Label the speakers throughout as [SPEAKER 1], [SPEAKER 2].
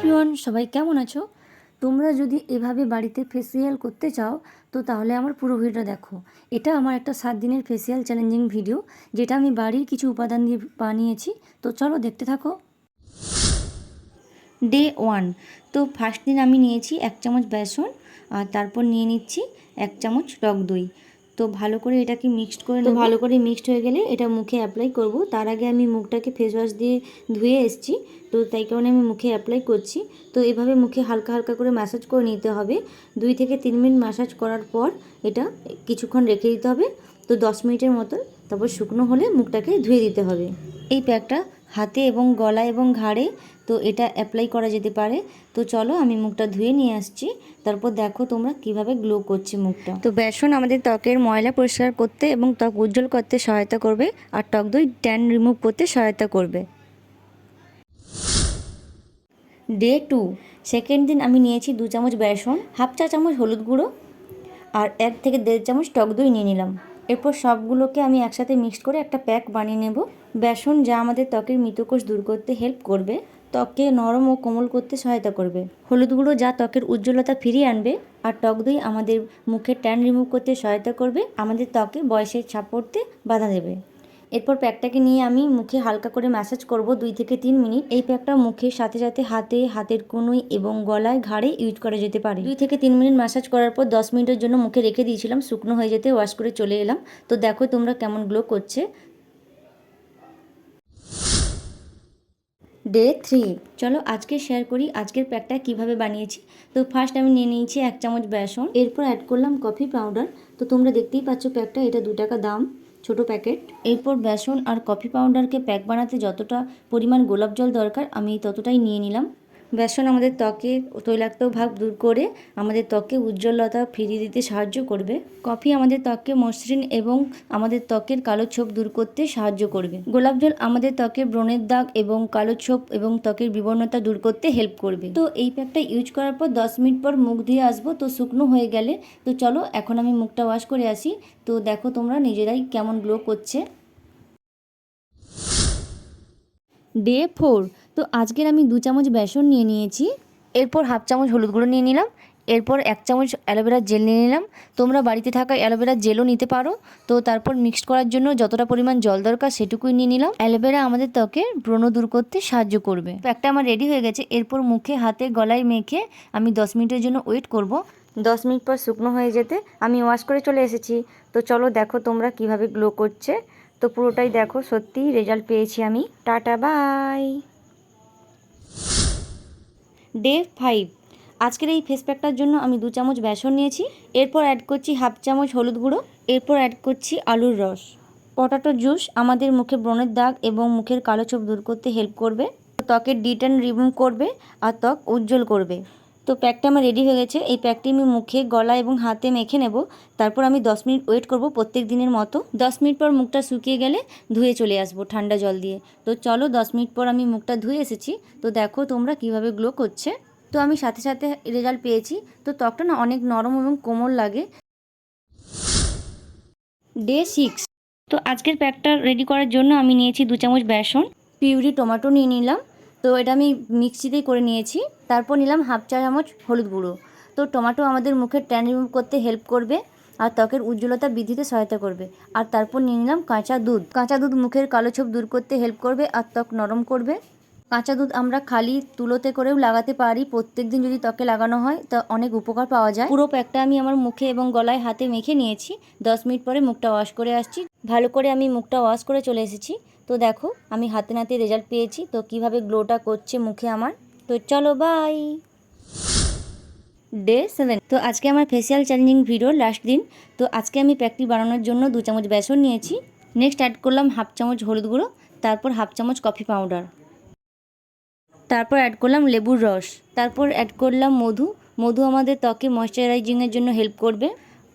[SPEAKER 1] Everyone, সবাই কেমন আছো? তোমরা যদি এভাবে বাড়িতে ফেসিয়াল করতে চাও তো তাহলে আমার পুরো ভিডিওটা দেখো। এটা আমার একটা 7 দিনের ফেসিয়াল চ্যালেঞ্জিং ভিডিও, যেটা আমি বাড়ির কিছু উপাদান দিয়ে বানিয়েছি। তো চলো দেখতে থাকো। ডে 1। তো ফার্স্ট দিন আমি নিয়েছি 1 চামচ বেসন, আর তারপর নিয়ে নিচ্ছি 1 চামচ টক দই। তো ভালো করে এটাকে মিক্সড করে নেব। ভালো করে মিক্সড হয়ে গেলে এটা মুখে অ্যাপ্লাই করব। তার আগে আমি মুখটাকে ফেস ওয়াশ দিয়ে ধুয়ে এসেছি, তো তাই কারণে আমি মুখে অ্যাপ্লাই করছি। তো এভাবে মুখে হালকা হালকা করে ম্যাসাজ করে নিতে হবে। 2 থেকে 3 মিনিট ম্যাসাজ করার পর এটা কিছুক্ষণ রেখে দিতে হবে। তো 10 মিনিটের মতন, তারপর শুকনো হলে মুখটাকে ধুয়ে দিতে হবে। এই প্যাকটা হাতে এবং গলা এবং ঘাড়ে তো এটা অ্যাপ্লাই করা যেতে পারে। তো চলো আমি মুখটা ধুয়ে নিয়ে আসছি, তারপর দেখো তোমরা কিভাবে গ্লো করছে মুখটা। তো বেসন আমাদের ত্বকের ময়লা পরিষ্কার করতে এবং ত্বক উজ্জ্বল করতে সহায়তা করবে, আর টক দই ট্যান রিমুভ করতে সহায়তা করবে। ডে 2। সেকেন্ড দিন আমি নিয়েছি 2 চামচ বেসন, হাফ চা চামচ হলুদ গুঁড়ো আর 1 থেকে 1.5 চামচ টক দই নিয়ে নিলাম। এরপর সবগুলোকে আমি একসাথে মিক্সড করে একটা প্যাক বানিয়ে নেব। বেসন যা আমাদের ত্বকের মৃতকোষ দূর করতে হেল্প করবে, ত্বককে নরম ও কোমল করতে সহায়তা করবে। হলুদ গুঁড়ো যা ত্বকের উজ্জ্বলতা ফিরিয়ে আনবে, আর টক দই আমাদের মুখের ট্যান রিমুভ করতে সহায়তা করবে, আমাদের ত্বকে বয়সের ছাপ পড়তে বাধা দেবে। এরপর প্যাকটাকে নিয়ে আমি মুখে হালকা করে ম্যাসাজ করব 2 থেকে 3 মিনিট। এই প্যাকটা মুখের সাথে সাথে হাতে, হাতের কনুই এবং গলায়, ঘাড়ে ইউজ করা যেতে পারে। 2 থেকে 3 মিনিট ম্যাসাজ করার পর 10 মিনিটের জন্য মুখে রেখে দিয়েছিলাম শুকনো হয়ে যেতে। ওয়াশ করে চলে এলাম। তো দেখো তোমরা কেমন গ্লো করছে। ডে 3। চলো আজকে শেয়ার করি আজকের প্যাকটা কিভাবে বানিয়েছি। তো ফার্স্ট আমি নিয়ে নিয়েছি 1 চামচ বেসন, এরপর অ্যাড করলাম কফি পাউডার। তো তোমরা দেখতেই পাচ্ছ প্যাকটা, এটা 2 টাকা দাম, ছোট প্যাকেট। এরপর বেসন আর কফি পাউডারকে প্যাক বানাতে যতটা পরিমাণ গোলাপ জল দরকার আমি ততটাই নিয়ে নিলাম। বেসন আমাদের ত্বকের তৈলাক্ত ভাব দূর করে আমাদের ত্বকে উজ্জ্বলতা ফিরিয়ে দিতে সাহায্য করবে। কফি আমাদের ত্বককে মসৃণ এবং আমাদের ত্বকের কালো ছোপ দূর করতে সাহায্য করবে। গোলাপ জল আমাদের ত্বকের ব্রণের দাগ এবং কালো ছোপ এবং ত্বকের বিবর্ণতা দূর করতে হেল্প করবে। তো এই প্যাকটা ইউজ করার পর 10 মিনিট পর মুখ ধুয়ে আসবো। তো শুকনো হয়ে গেলে তো চলো এখন আমি মুখটা ওয়াশ করে আসি। তো দেখো তোমরা নিজেরাই কেমন গ্লো করছে। ডে 4। তো আজকের আমি 2 চামচ বেসন নিয়ে নিয়েছি, এরপর হাফ চামচ হলুদ গুঁড়ো নিয়ে নিলাম, এরপর 1 চামচ অ্যালোভেরা জেল নিয়ে নিলাম। তোমরা বাড়িতে থাকা অ্যালোভেরা জেলও নিতে পারো। তো তারপর মিক্সড করার জন্য যতটা পরিমাণ জল দরকার সেটুকুই নিয়ে নিলাম। অ্যালোভেরা আমাদের ত্বকের ব্রণ দূর করতে সাহায্য করবে। প্যাকটা আমার রেডি হয়ে গেছে। এরপর মুখে, হাতে, গলায় মেখে আমি 10 মিনিটের জন্য ওয়েট করব। 10 মিনিট পর শুকনো হয়ে যেতে আমি ওয়াশ করে চলে এসেছি। তো চলো দেখো তোমরা কিভাবে গ্লো করছে। তো পুরোটাই দেখো, সত্যিই রেজাল্ট পেয়েছি আমি। Tata bye. ডে 5। আজকের এই ফেস প্যাকটার জন্য আমি 2 চামচ বেসন নিয়েছি, এরপর অ্যাড করছি হাফ চামচ হলুদ গুঁড়ো, এরপর অ্যাড করছি আলুর রস। পটাটো জুস আমাদের মুখে ব্রণের দাগ এবং মুখের কালো ছোপ দূর করতে হেল্প করবে, ত্বকের ডিটেন রিমুভ করবে আর ত্বক উজ্জ্বল করবে। তো প্যাকটা আমার রেডি হয়ে গেছে। এই প্যাকটি আমি মুখে, গলা এবং হাতে মেখে নেব। তারপর আমি 10 মিনিট ওয়েট করব প্রত্যেক দিনের মতো। 10 মিনিট পর মুখটা শুকিয়ে গেলে ধুয়ে চলে আসবো ঠান্ডা জল দিয়ে। তো চলো 10 মিনিট পর আমি মুখটা ধুয়ে এসেছি। তো দেখো তোমরা কিভাবে গ্লো করছে। তো আমি সাথে সাথে রেজাল্ট পেয়েছি। তো ত্বকটা না অনেক নরম এবং কোমল লাগে। ডে 6। তো আজকের প্যাকটা রেডি করার জন্য আমি নিয়েছি 2 চামচ বেসন, পিউরি টমেটো নিয়ে নিলাম। তো এটা আমি মিক্সিতেই করে নিয়েছি। তারপর নিলাম হাফ চা চামচ হলুদ গুঁড়ো। তো টমেটো আমাদের মুখের ট্যান রিমুভ করতে হেল্প করবে আর ত্বকের উজ্জ্বলতা বৃদ্ধিতে সহায়তা করবে। আর তারপর নিয়ে নিলাম কাঁচা দুধ। কাঁচা দুধ মুখের কালো ছোপ দূর করতে হেল্প করবে আর ত্বক নরম করবে। কাঁচা দুধ আমরা খালি তুলোতে করেও লাগাতে পারি। প্রত্যেকদিন যদি ত্বকে লাগানো হয় তা অনেক উপকার পাওয়া যায়। পুরো প্যাকটা আমি আমার মুখে এবং গলায়, হাতে মেখে নিয়েছি। 10 মিনিট পরে মুখটা ওয়াশ করে আসছি। ভালো করে আমি মুখটা ওয়াশ করে চলে এসেছি। তো দেখো আমি হাতে নাতে রেজাল্ট পেয়েছি। তো কিভাবে গ্লোটা করছে মুখে আমার। তো চলো বাই। ডে 7। তো আজকে আমার ফেসিয়াল চ্যালেঞ্জিং ভিডিওর লাস্ট দিন। তো আজকে আমি প্যাকটি বানানোর জন্য 2 চামচ বেসন নিয়েছি, নেক্সট অ্যাড করলাম হাফ চামচ হলুদ গুঁড়ো, তারপর হাফ চামচ কফি পাউডার, তারপর অ্যাড করলাম লেবুর রস, তারপর অ্যাড করলাম মধু। মধু আমাদের ত্বকে ময়শ্চারাইজিংয়ের জন্য হেল্প করবে,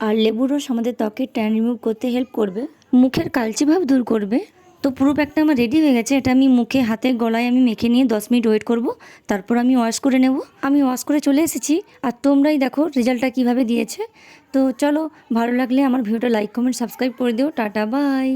[SPEAKER 1] আর লেবুর রস আমাদের ত্বকে ট্যান রিমুভ করতে হেল্প করবে, মুখের কালচে ভাব দূর করবে। তো পুরো প্যাকটা আমার রেডি হয়ে গেছে। এটা আমি মুখে, হাতে, গলায় আমি মেখে নিয়ে 10 মিনিট ওয়েট করব। তারপর আমি ওয়াশ করে নেব। আমি ওয়াশ করে চলে এসেছি। আর তোমরাই দেখো রেজাল্টটা কিভাবে দিয়েছে। তো চলো, ভালো লাগলে আমার ভিডিওটা লাইক, কমেন্ট, সাবস্ক্রাইব করে দিও। Tata bye.